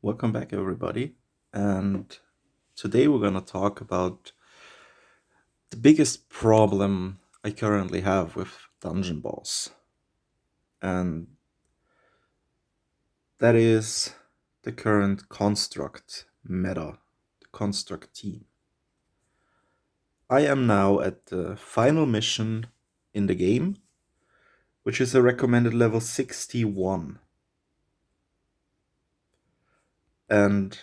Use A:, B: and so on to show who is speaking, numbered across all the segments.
A: Welcome back, everybody. And today we're going to talk about the biggest problem I currently have with Dungeon Boss. And that is the current construct meta, the construct team. I am now at the final mission in the game, which is a recommended level 61. And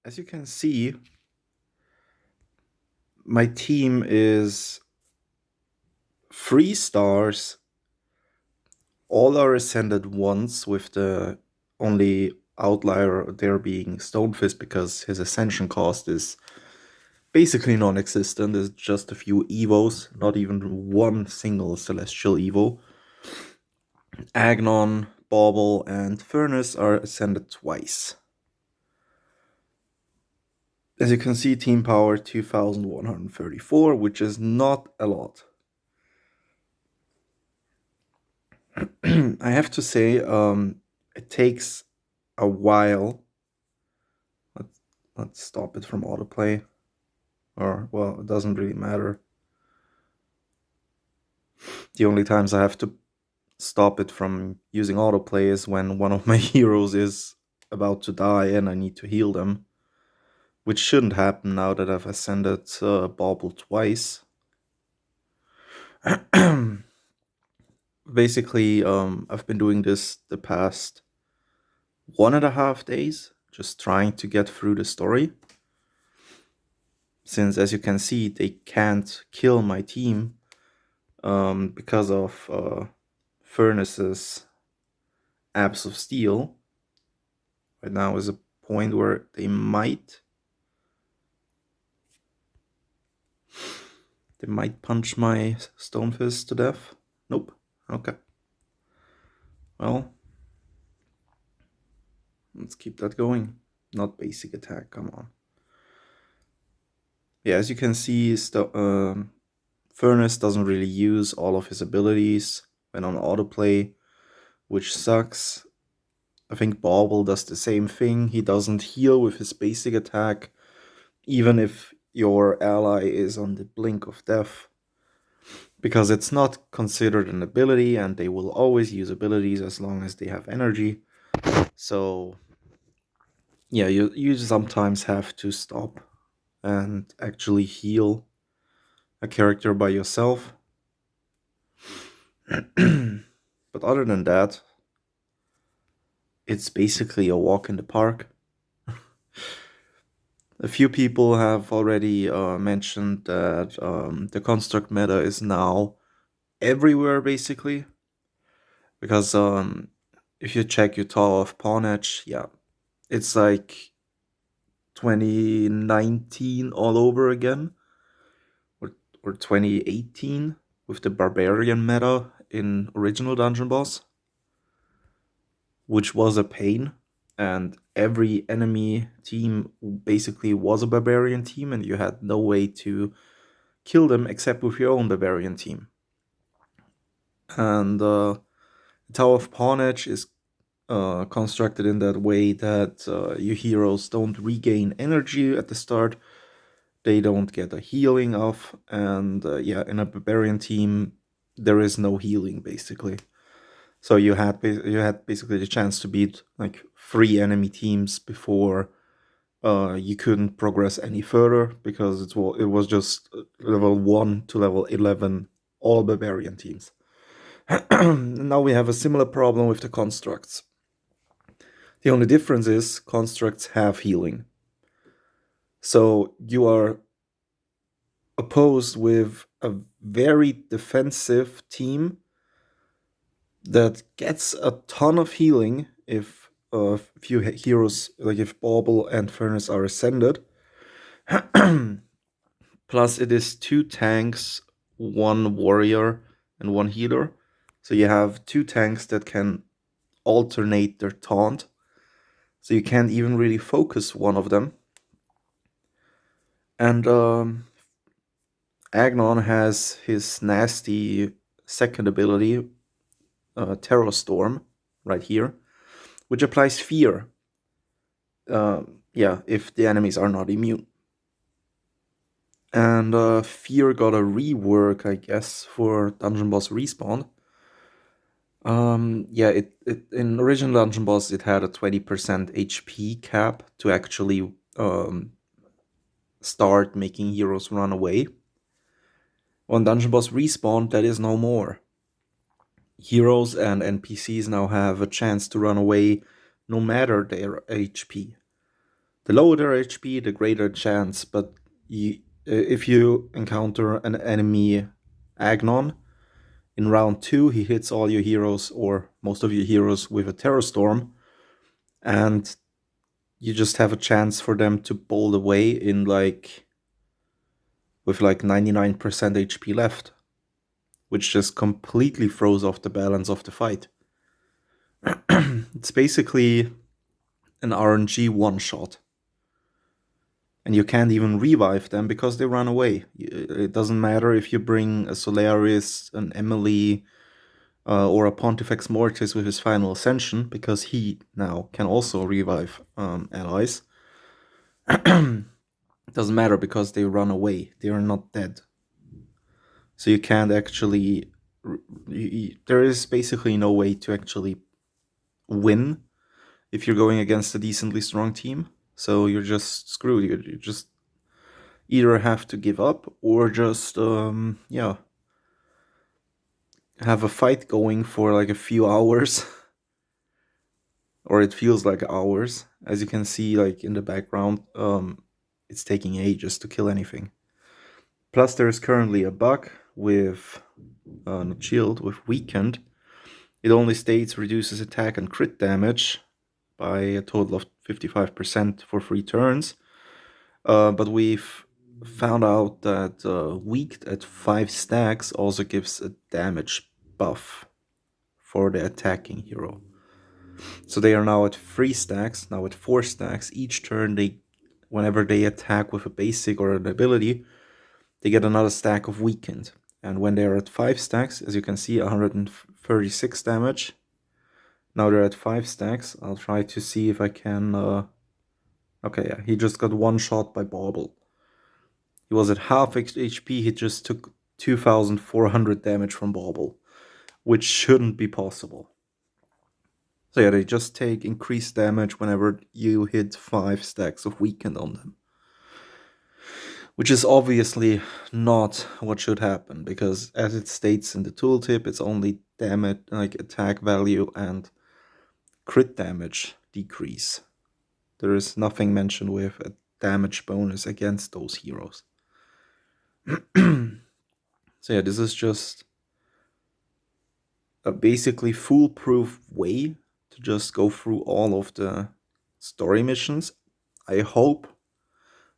A: as you can see, my team is 3 stars. All are ascended once, with the only outlier there being Stonefist, because his ascension cost is basically non-existent. There's just a few evos, not even one single celestial evo. Agnon, Bauble, and Furnace are ascended twice. As you can see, team power 2134, which is not a lot. I have to say, it takes a while. Let's stop it from autoplay. Or, well, it doesn't really matter. The only times I have to stop it from using autoplay is when one of my heroes is about to die and I need to heal them, which shouldn't happen now that I've ascended Bauble twice. Basically, I've been doing this the past 1.5 days, just trying to get through the story. Since, as you can see, they can't kill my team because of Furnace's Abs of Steel. Right now is a point where they might punch my Stonefist to death. Nope. Okay. Well, let's keep that going. Not basic attack, come on. Yeah, as you can see, Furnace doesn't really use all of his abilities when on autoplay, which sucks. I think Bauble does the same thing. He doesn't heal with his basic attack, even if your ally is on the blink of death, because it's not considered an ability and they will always use abilities as long as they have energy. So yeah, you sometimes have to stop and actually heal a character by yourself. But other than that, it's basically a walk in the park. A few people have already mentioned that the construct meta is now everywhere, basically. Because if you check your Tower of Pawnage, yeah, it's like 2019 all over again. Or 2018 with the Barbarian meta in original Dungeon Boss, which was a pain. And every enemy team basically was a Barbarian team, and you had no way to kill them except with your own Barbarian team. And Tower of Pawnage is constructed in that way that your heroes don't regain energy at the start. They don't get a healing off, and yeah, in a Barbarian team, there is no healing, basically. So you had basically the chance to beat like 3 enemy teams before you couldn't progress any further, because it was just level 1 to level 11, all Barbarian teams. Now we have a similar problem with the constructs. The only difference is constructs have healing. So you are opposed with a very defensive team that gets a ton of healing if a few heroes, like if Bauble and Furnace are ascended. Plus it is 2 tanks, 1 warrior, and 1 healer. So you have 2 tanks that can alternate their taunt. So you can't even really focus one of them. And Agnon has his nasty second ability, Terror Storm, right here, which applies fear. Yeah, if the enemies are not immune. And Fear got a rework, I guess, for Dungeon Boss Respawn. Yeah, it in original Dungeon Boss it had a 20% HP cap to actually start making heroes run away. On Dungeon Boss Respawn, that is no more. Heroes and NPCs now have a chance to run away no matter their HP. The lower their HP, the greater chance, but if you encounter an enemy Agnon, in round 2 he hits all your heroes or most of your heroes with a Terror Storm, and you just have a chance for them to bolt away in with 99% HP left, which just completely throws off the balance of the fight. It's basically an RNG one shot. And you can't even revive them because they run away. It doesn't matter if you bring a Solaris, an Emily, or a Pontifex Mortis with his final ascension, because he now can also revive allies. It doesn't matter because they run away. They are not dead. So you can't actually. There is basically no way to actually win if you're going against a decently strong team. So you're just screwed. You just either have to give up or just have a fight going for like a few hours or it feels like hours. As you can see, like in the background, it's taking ages to kill anything. Plus there is currently a bug with not shield, with weakened. It only states reduces attack and crit damage by a total of 55% for 3 turns. But we've found out that weaked at 5 stacks also gives a damage buff for the attacking hero. So they are now at 3 stacks, now at 4 stacks. Each turn, whenever they attack with a basic or an ability, they get another stack of weakened. And when they're at 5 stacks, as you can see, 136 damage. Now they're at 5 stacks. I'll try to see if I can... Okay, yeah, he just got one shot by Bauble. He was at half HP, he just took 2,400 damage from Bauble, which shouldn't be possible. So yeah, they just take increased damage whenever you hit 5 stacks of weakened on them. Which is obviously not what should happen, because as it states in the tooltip, it's only damage, like attack value and crit damage decrease. There is nothing mentioned with a damage bonus against those heroes. So yeah, this is just a basically foolproof way to just go through all of the story missions. I hope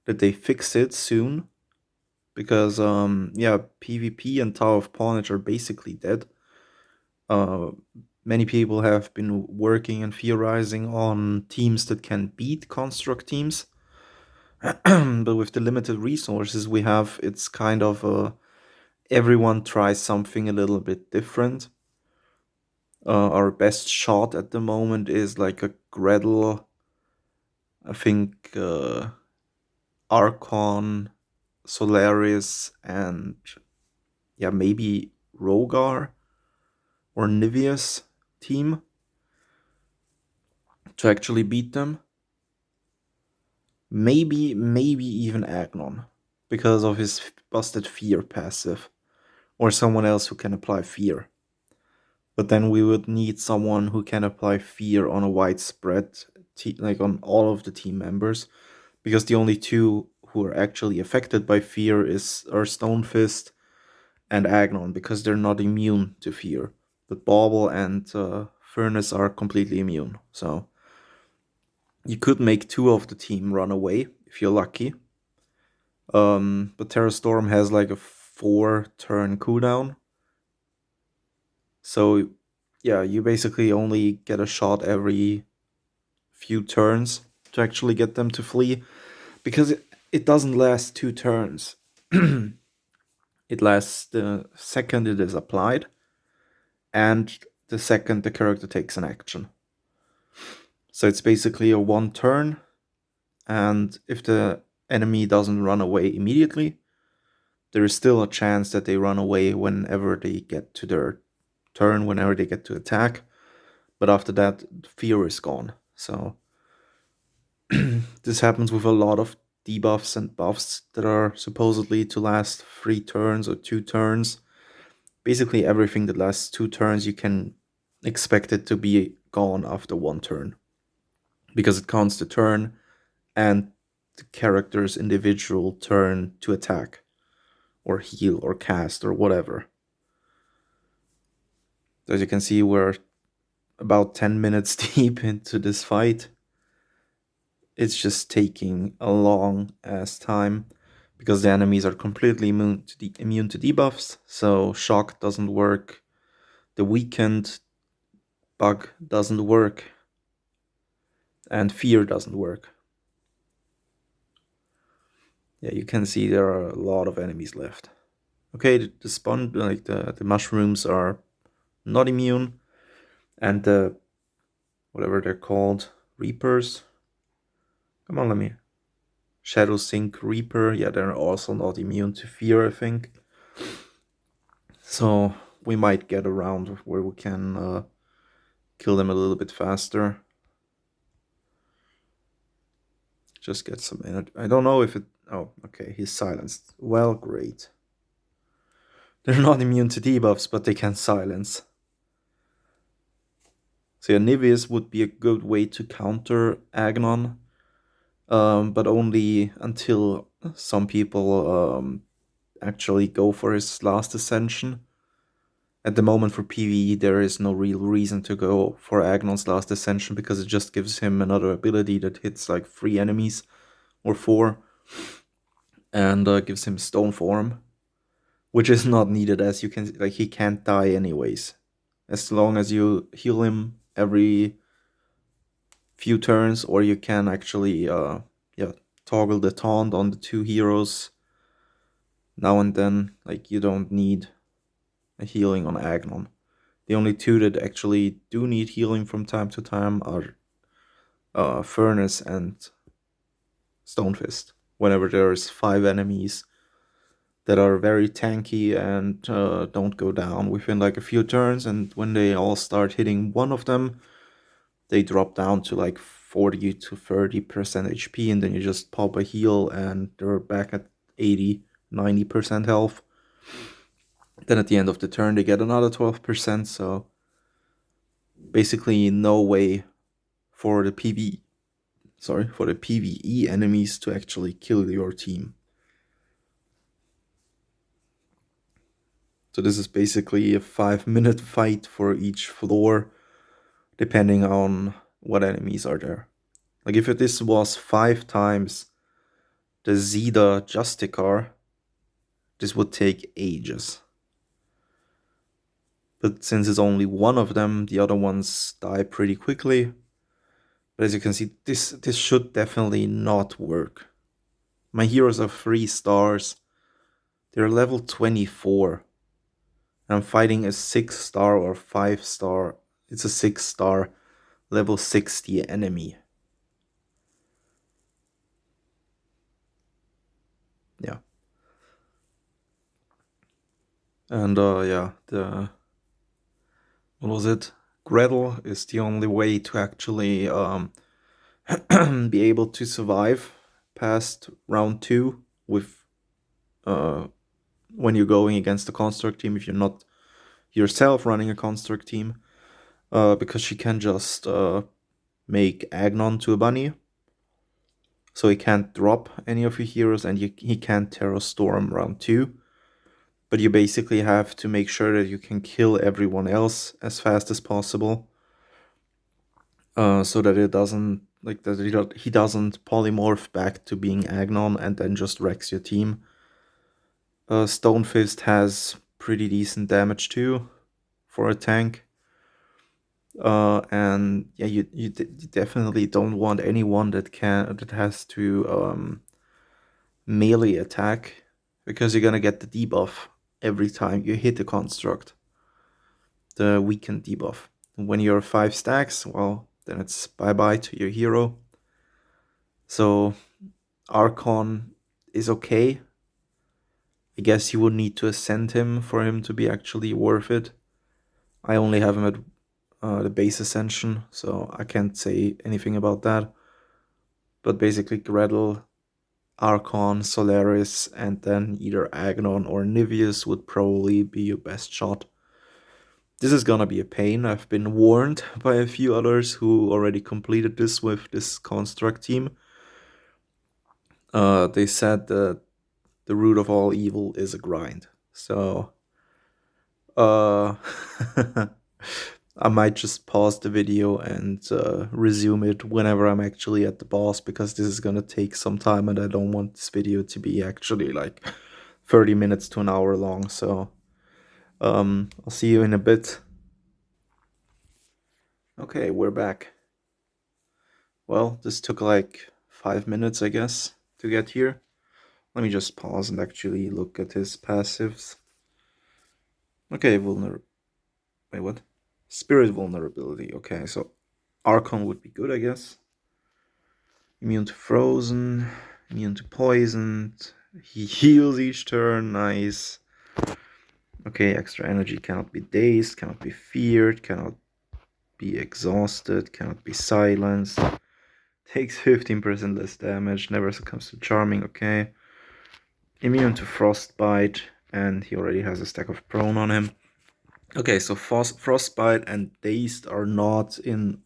A: that they fix it soon, because yeah, PvP and Tower of Pawnage are basically dead. Many people have been working and theorizing on teams that can beat construct teams. But with the limited resources we have, it's kind of everyone tries something a little bit different. Our best shot at the moment is like a Gretel, I think Archon, Solaris, and yeah, maybe Rogar or Niveus team to actually beat them. Maybe even Agnon, because of his busted fear passive, or someone else who can apply fear. But then we would need someone who can apply fear on a widespread, like on all of the team members, because the only two who are actually affected by fear are Stonefist and Agnon, because they're not immune to fear. But Bauble and Furnace are completely immune, so you could make 2 of the team run away if you're lucky. But Terra Storm has like a 4-turn cooldown. So yeah, you basically only get a shot every few turns to actually get them to flee, because it doesn't last 2 turns. It lasts the second it is applied and the second the character takes an action. So it's basically a 1 turn, and if the enemy doesn't run away immediately, there is still a chance that they run away whenever they get to their turn, whenever they get to attack. But after that, fear is gone. So this happens with a lot of debuffs and buffs that are supposedly to last 3 turns or 2 turns. Basically, everything that lasts 2 turns, you can expect it to be gone after 1 turn, because it counts the turn and the character's individual turn to attack or heal or cast or whatever. As you can see, we're about 10 minutes deep into this fight. It's just taking a long ass time because the enemies are completely immune to debuffs, so shock doesn't work, the weakened bug doesn't work, and fear doesn't work. Yeah, you can see there are a lot of enemies left. Okay, the spawn, like the mushrooms are not immune, and the whatever they're called, reapers. Come on, let me. Shadow Sink Reaper, yeah, they're also not immune to fear, I think. So we might get around where we can kill them a little bit faster. Just get some energy. I don't know if it... Oh, okay, he's silenced. Well, great. They're not immune to debuffs, but they can silence. So yeah, Niveus would be a good way to counter Agnon, but only until some people actually go for his last ascension. At the moment for PvE, there is no real reason to go for Agnon's last ascension because it just gives him another ability that hits like 3 enemies or 4 and gives him stone form, which is not needed, as you can, like, he can't die anyways. As long as you heal him every few turns, or you can actually toggle the taunt on the 2 heroes now and then. Like, you don't need a healing on Agnon. The only 2 that actually do need healing from time to time are Furnace and Stonefist. Whenever there's 5 enemies that are very tanky and don't go down within like a few turns, and when they all start hitting one of them, they drop down to like 40 to 30% HP, and then you just pop a heal and they're back at 80, 90% health. Then at the end of the turn, they get another 12%, so basically no way for the PvE enemies to actually kill your team. So this is basically a 5-minute fight for each floor, depending on what enemies are there. Like, if this was 5 times the Zeta Justicar, this would take ages. But since it's only one of them, the other ones die pretty quickly. But as you can see, this should definitely not work. My heroes are 3 stars. They're level 24. I'm fighting a 6-star or 5-star. It's a 6-star level 60 enemy. Yeah. And yeah, what was it? Gretel is the only way to actually be able to survive past round 2 with when you're going against a construct team, if you're not yourself running a construct team, because she can just make Agnon to a bunny, so he can't drop any of your heroes, and he can't Terror Storm round 2. But you basically have to make sure that you can kill everyone else as fast as possible, so that it doesn't, like, that he doesn't polymorph back to being Agnon and then just wrecks your team. Stonefist has pretty decent damage too for a tank. And yeah, you definitely don't want anyone that has to melee attack, because you're gonna get the debuff every time you hit a construct, the weakened debuff. When you're 5 stacks, well, then it's bye bye to your hero. So Archon is okay. I guess you would need to ascend him for him to be actually worth it. I only have him at the base ascension, so I can't say anything about that. But basically, Gretel, Archon, Solaris, and then either Agnon or Niveus would probably be your best shot. This is gonna be a pain. I've been warned by a few others who already completed this with this construct team. They said that the root of all evil is a grind. So, uh, I might just pause the video and resume it whenever I'm actually at the boss, because this is gonna take some time and I don't want this video to be actually like 30 minutes to an hour long. So, I'll see you in a bit. Okay, we're back. Well, this took like 5 minutes, I guess, to get here. Let me just pause and actually look at his passives. Okay, Wait, what? Spirit vulnerability. Okay, so Archon would be good, I guess. Immune to frozen, immune to poison. He heals each turn. Nice. Okay, extra energy cannot be dazed, cannot be feared, cannot be exhausted, cannot be silenced. Takes 15% less damage, never succumbs to charming. Okay. Immune to frostbite, and he already has a stack of prone on him. Okay, so frostbite and dazed are not in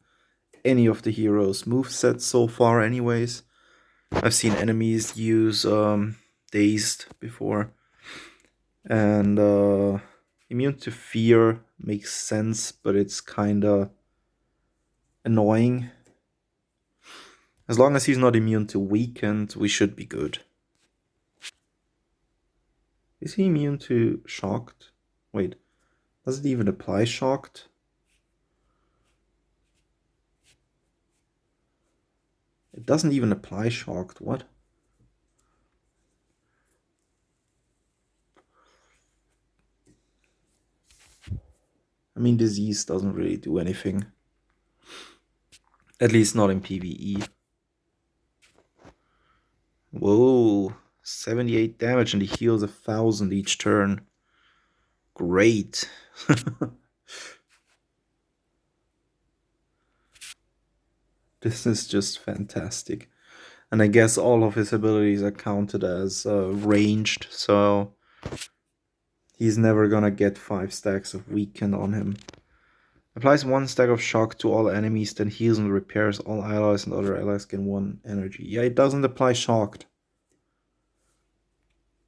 A: any of the heroes' movesets so far anyways. I've seen enemies use dazed before. And immune to fear makes sense, but it's kinda annoying. As long as he's not immune to weakened, we should be good. Is he immune to shocked? Wait, does it even apply shocked? It doesn't even apply shocked. What? I mean, disease doesn't really do anything. At least not in PvE. Whoa, 78 damage and he heals 1,000 each turn. Great. This is just fantastic. And I guess all of his abilities are counted as ranged, so he's never gonna get 5 stacks of weaken on him. Applies 1 stack of shock to all enemies, then heals and repairs all allies, and other allies gain 1 energy. Yeah, it doesn't apply shocked.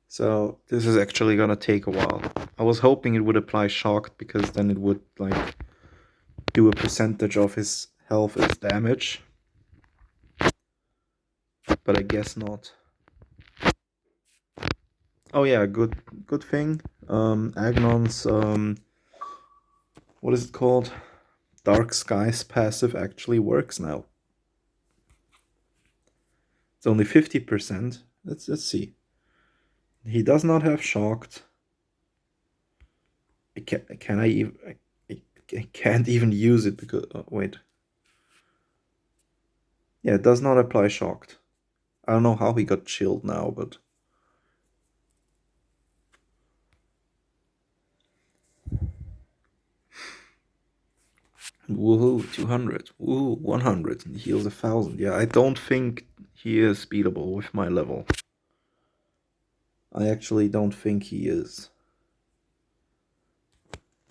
A: So this is actually gonna take a while. I was hoping it would apply shocked, because then it would like do a percentage of his health as damage. But I guess not. Oh yeah, good thing. Agnon's what is it called? Dark Skies passive actually works now. It's only 50%. Let's see. He does not have shocked. I can't even use it because wait. Yeah, it does not apply shocked. I don't know how he got chilled now, but woohoo, 200. Woohoo, 100. And he heals 1,000. Yeah, I don't think he is beatable with my level. I actually don't think he is.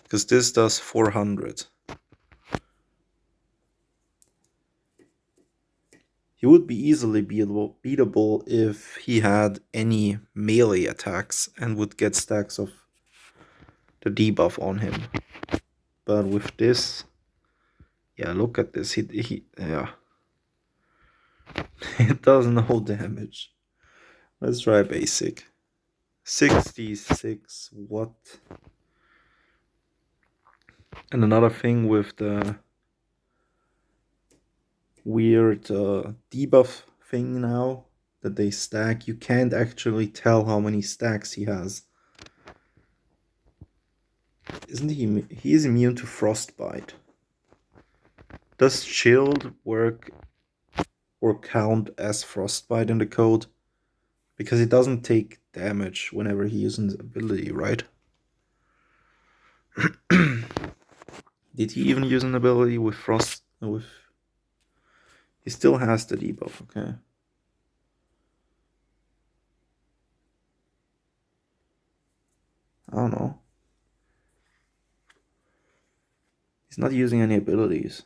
A: Because this does 400. He would be easily beatable if he had any melee attacks and would get stacks of the debuff on him. But with this, yeah, look at this. Yeah, it does no damage. Let's try basic. 66. What? And another thing with the weird debuff thing now that they stack, you can't actually tell how many stacks he has. Isn't he? He is immune to frostbite. Does shield work or count as frostbite in the code, because he doesn't take damage whenever he uses an ability, right? Did he even use an ability with frost? With he still has the debuff, okay. I don't know. He's not using any abilities.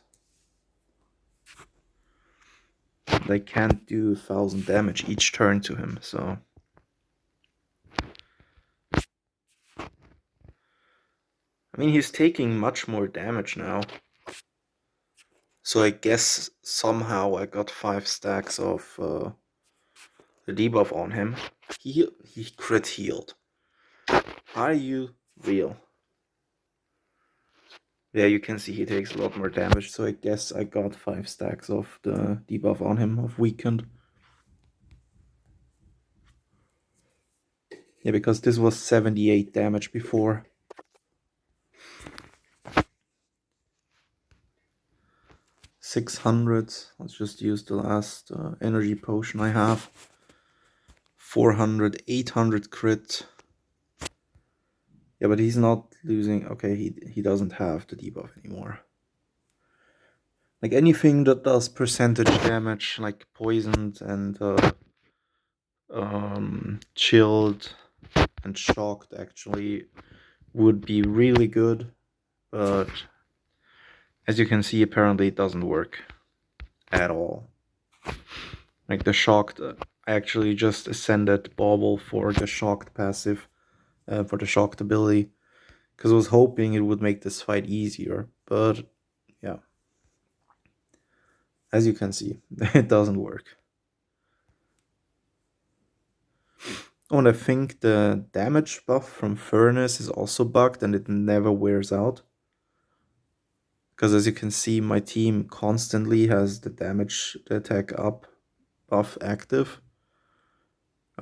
A: They can't do 1000 damage each turn to him, so. I mean, he's taking much more damage now. So I guess somehow I got 5 stacks of the debuff on him. He crit healed. Are you real? Yeah, you can see he takes a lot more damage, so I guess I got 5 stacks of the debuff on him of weakened. Yeah, because this was 78 damage before. 600. Let's just use the last energy potion I have. 400, 800 crit. Yeah, but he's not losing. Okay, he doesn't have the debuff anymore. Like anything that does percentage damage, like poisoned and chilled and shocked, actually would be really good. But as you can see, apparently it doesn't work at all. Like the shocked, I actually just ascended Bauble for the shocked passive, for the shocked ability, because I was hoping it would make this fight easier. But yeah, as you can see, it doesn't work. Oh, and I think the damage buff from Furnace is also bugged and it never wears out. Because as you can see, my team constantly has the damage, the attack up buff active.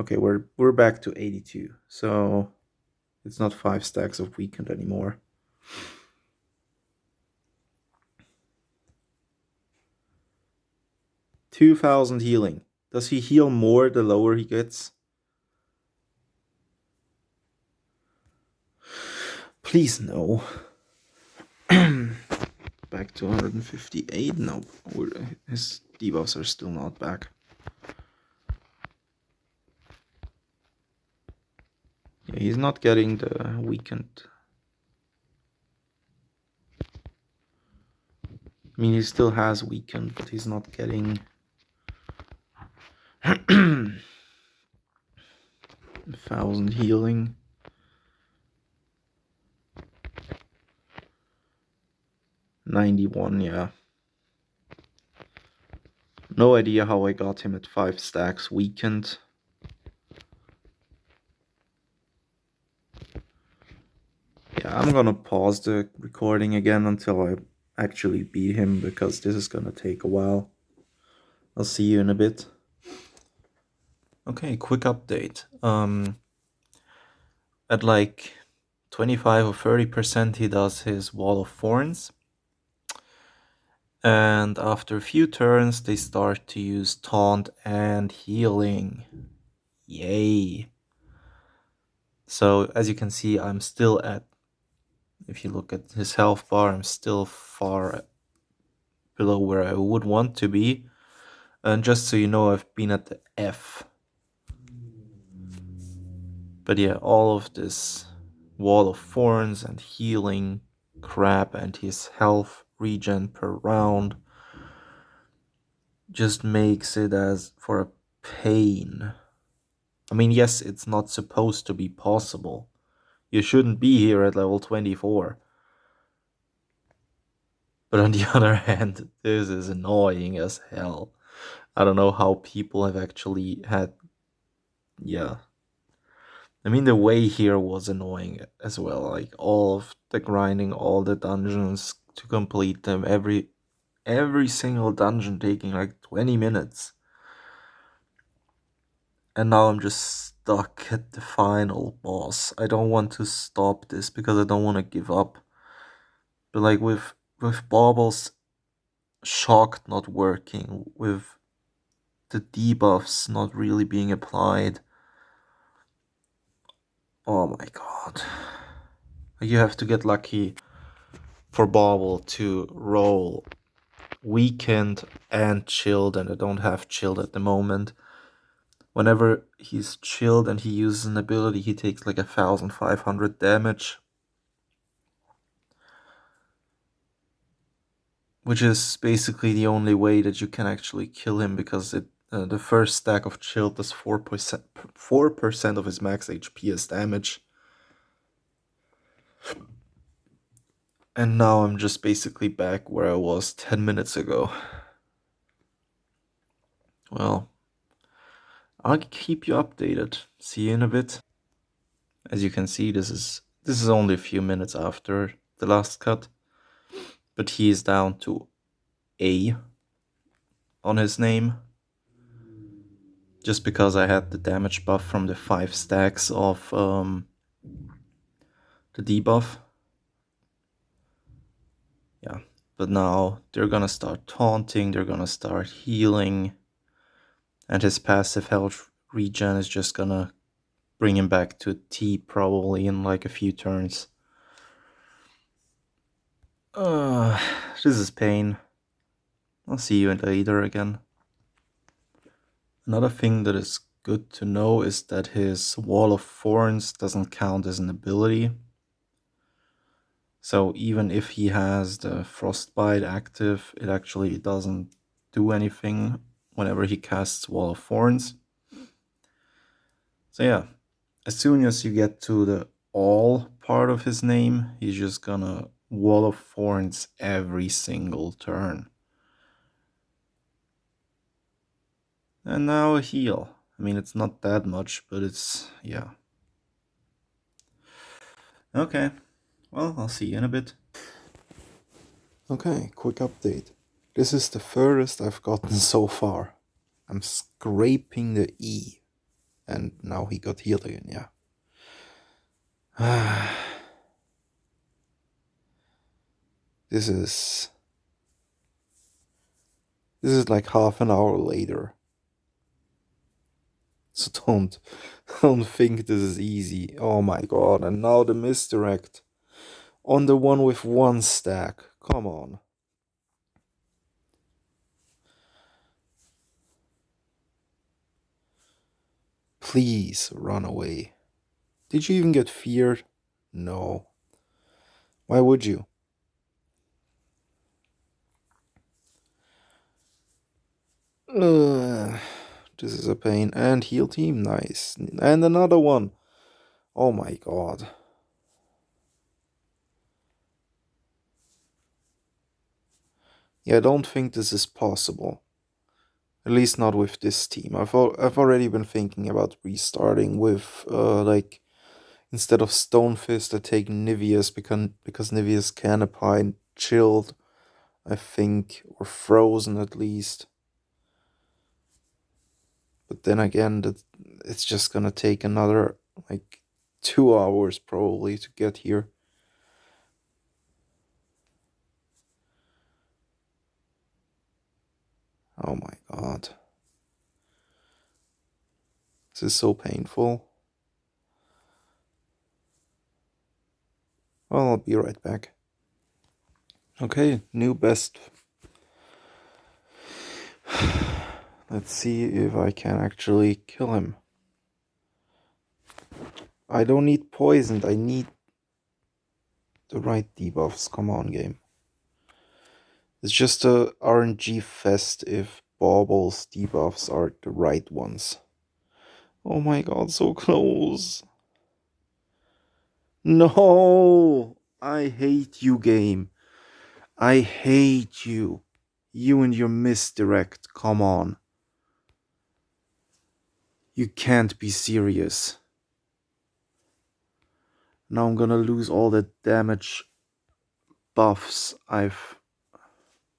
A: Okay, we're back to 82, so it's not 5 stacks of weakened anymore. $2,000 healing. Does he heal more the lower he gets? Please no. Back to 158. No, his debuffs are still not back. Yeah, he's not getting the weakened. I mean, he still has weakened, but he's not getting 1000 healing. $91, yeah. No idea how I got him at 5 stacks weakened. Yeah, I'm gonna pause the recording again until I actually beat him, because this is gonna take a while. I'll see you in a bit. Okay, quick update. At like 25 or 30% he does his Wall of Thorns. And after a few turns, they start to use Taunt and Healing. Yay. So as you can see, I'm still at, if you look at his health bar, I'm still far below where I would want to be. And just so you know, I've been at the F. But yeah, all of this Wall of Thorns and healing crap and his health regen per round just makes it as for a pain. I mean, yes, it's not supposed to be possible. You shouldn't be here at level 24. But on the other hand, this is annoying as hell. I don't know how people have actually had... Yeah. I mean, the way here was annoying as well. Like, all of the grinding, all the dungeons to complete them. Every single dungeon taking like 20 minutes. And now I'm just stuck at the final boss. I don't want to stop this because I don't want to give up. But like with Bauble's shocked not working, with the debuffs not really being applied. Oh my god. You have to get lucky for Bobble to roll weakened and chilled, and I don't have chilled at the moment. Whenever he's chilled and he uses an ability, he takes like 1,500 damage. Which is basically the only way that you can actually kill him, because the first stack of chilled does 4% of his max HP as damage. And now I'm just basically back where I was 10 minutes ago. Well, I'll keep you updated. See you in a bit. As you can see, this is only a few minutes after the last cut, but he is down to A on his name, just because I had the damage buff from the 5 stacks of the debuff. Yeah, but now they're gonna start taunting, they're gonna start healing, and his passive health regen is just gonna bring him back to T probably in like a few turns. This is pain. I'll see you later again. Another thing that is good to know is that his Wall of Thorns doesn't count as an ability. So even if he has the Frostbite active, it actually doesn't do anything whenever he casts Wall of Thorns. So yeah, as soon as you get to the all part of his name, he's just gonna Wall of Thorns every single turn. And now a heal. I mean, it's not that much, but it's, yeah. Okay, well, I'll see you in a bit. Okay, quick update. This is the furthest I've gotten so far. I'm scraping the E. And now he got healed again, yeah. This is like half an hour later. So don't think this is easy. Oh my god, and now the misdirect on the one with 1 stack. Come on. Please run away. Did you even get feared? No. Why would you? This is a pain. And heal team, nice. And another one. Oh my god. Yeah, I don't think this is possible. At least not with this team. I've already been thinking about restarting with like, instead of Stonefist, I take Niveus because Niveus can apply chilled, I think, or frozen at least. But then again, it's just gonna take another like 2 hours probably to get here. Oh my god. This is so painful. Well, I'll be right back. Okay, new best. Let's see if I can actually kill him. I don't need poisoned, I need the right debuffs. Come on, game. It's just a RNG fest if Bauble's debuffs are the right ones. Oh my god, so close. No! I hate you, game. I hate you. You and your misdirect, come on. You can't be serious. Now I'm gonna lose all the damage buffs I've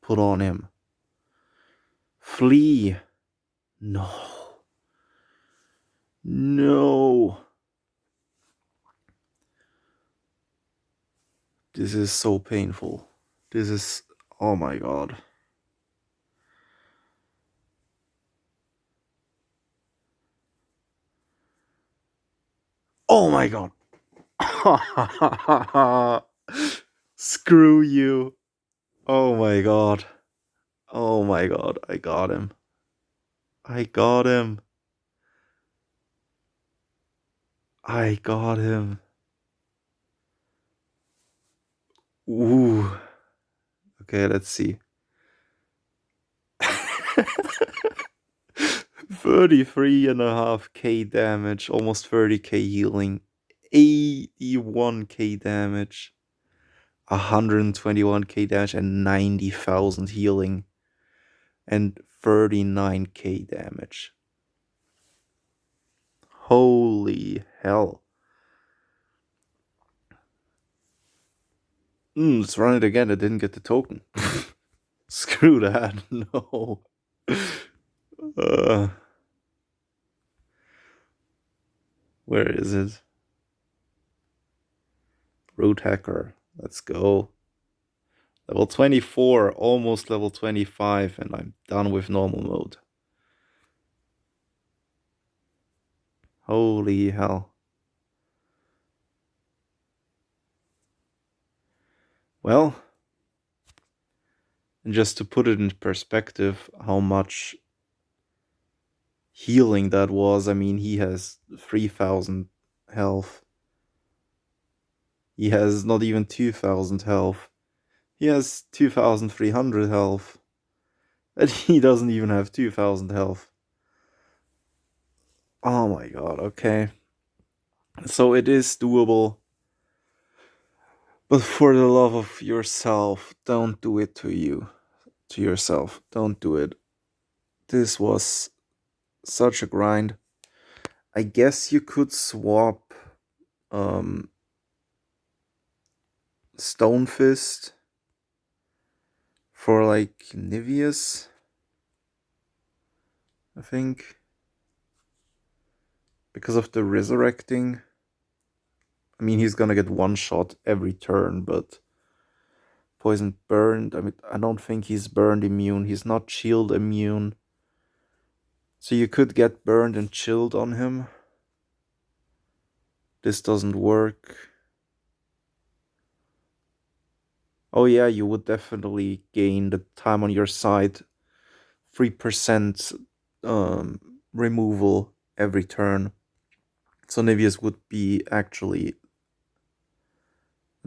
A: put on him. Flee. No. No. This is so painful. This is... oh my god. Oh my god. Screw you. Oh my god. Oh my god. I got him. I got him. I got him. Ooh. Okay, let's see. 33.5k damage, almost 30k healing, 81k damage, 121k damage, and 90,000 healing, and 39k damage. Holy hell. Let's run it again. I didn't get the token. Screw that. No. Uh, where is it? Root Hacker. Let's go. Level 24, almost level 25, and I'm done with normal mode. Holy hell. Well, and just to put it in perspective, how much healing that was, I mean, he has 3,000 health. He has not even 2,000 health. He has 2,300 health. And he doesn't even have 2,000 health. Oh my god, okay. So it is doable. But for the love of yourself, don't do it to yourself. Don't do it. This was such a grind. I guess you could swap um, Stone Fist for like Niveus, I think. Because of the resurrecting. I mean, he's gonna get one shot every turn, but poison burned. I mean, I don't think he's burned immune. He's not shield immune. So you could get burned and chilled on him. This doesn't work. Oh yeah, you would definitely gain the time on your side. 3% removal every turn. So Niveus would be actually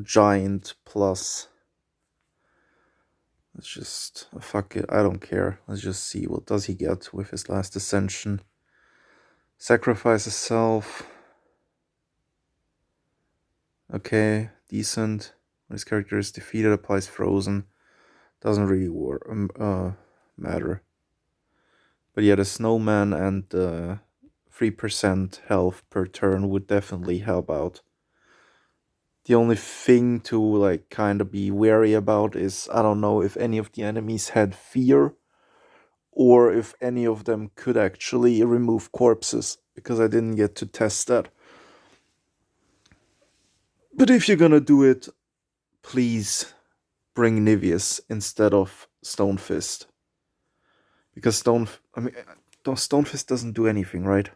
A: giant plus. Let's just fuck it. I don't care. Let's just see what does he get with his last ascension. Sacrifice a self. Okay, decent. When his character is defeated, applies frozen. Doesn't really matter. But yeah, the snowman and 3% health per turn would definitely help out. The only thing to like kind of be wary about is I don't know if any of the enemies had fear or if any of them could actually remove corpses, because I didn't get to test that. But if you're gonna do it, please bring Niveus instead of Stonefist. Because Stonefist doesn't do anything, right?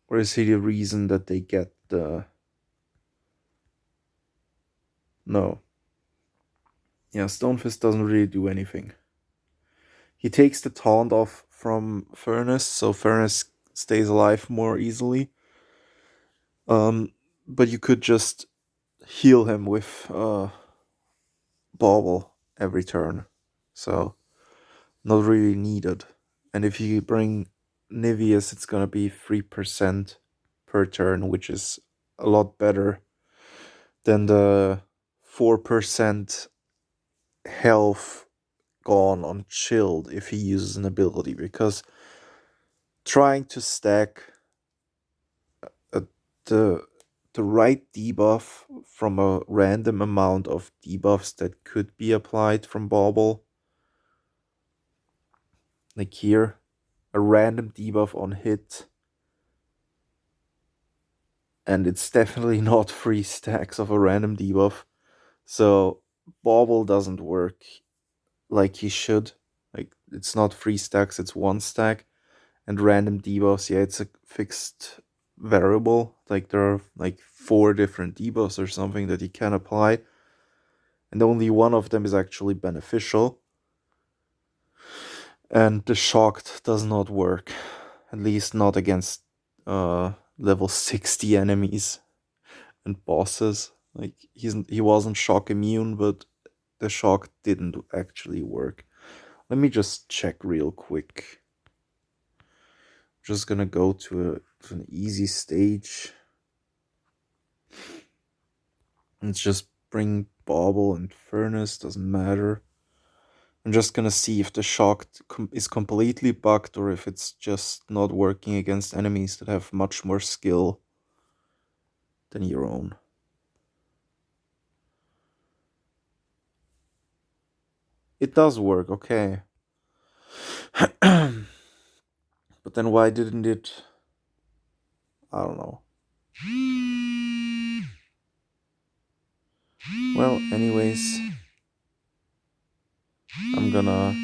A: Or is he the reason that they get the... No. Yeah, Stonefist doesn't really do anything. He takes the taunt off from Furnace, so Furnace stays alive more easily. But you could just heal him with Bauble every turn. So, not really needed. And if you bring Niveus, it's gonna be 3% per turn, which is a lot better than the 4% health gone on chilled if he uses an ability, because trying to stack the right debuff from a random amount of debuffs that could be applied from Bauble, like here, a random debuff on hit, and it's definitely not 3 stacks of a random debuff. So Bauble doesn't work like he should. Like, it's not 3 stacks, it's 1 stack. And random debuffs, yeah, it's a fixed variable. Like there are like 4 different debuffs or something that you can apply, and only one of them is actually beneficial. And the shocked does not work, at least not against level 60 enemies and bosses. Like he wasn't shock immune, but the shock didn't actually work. Let me just check real quick. Just gonna go to an easy stage. Let's just bring Bauble and Furnace, doesn't matter. I'm just gonna see if the shock is completely bugged or if it's just not working against enemies that have much more skill than your own. It does work, okay. But then why didn't it? I don't know. Well, anyways, I'm gonna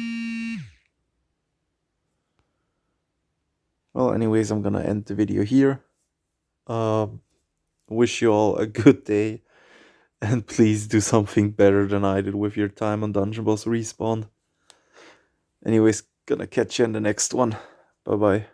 A: end the video here. Wish you all a good day, and please do something better than I did with your time on Dungeon Boss Respawn. Anyways, gonna catch you in the next one. Bye bye.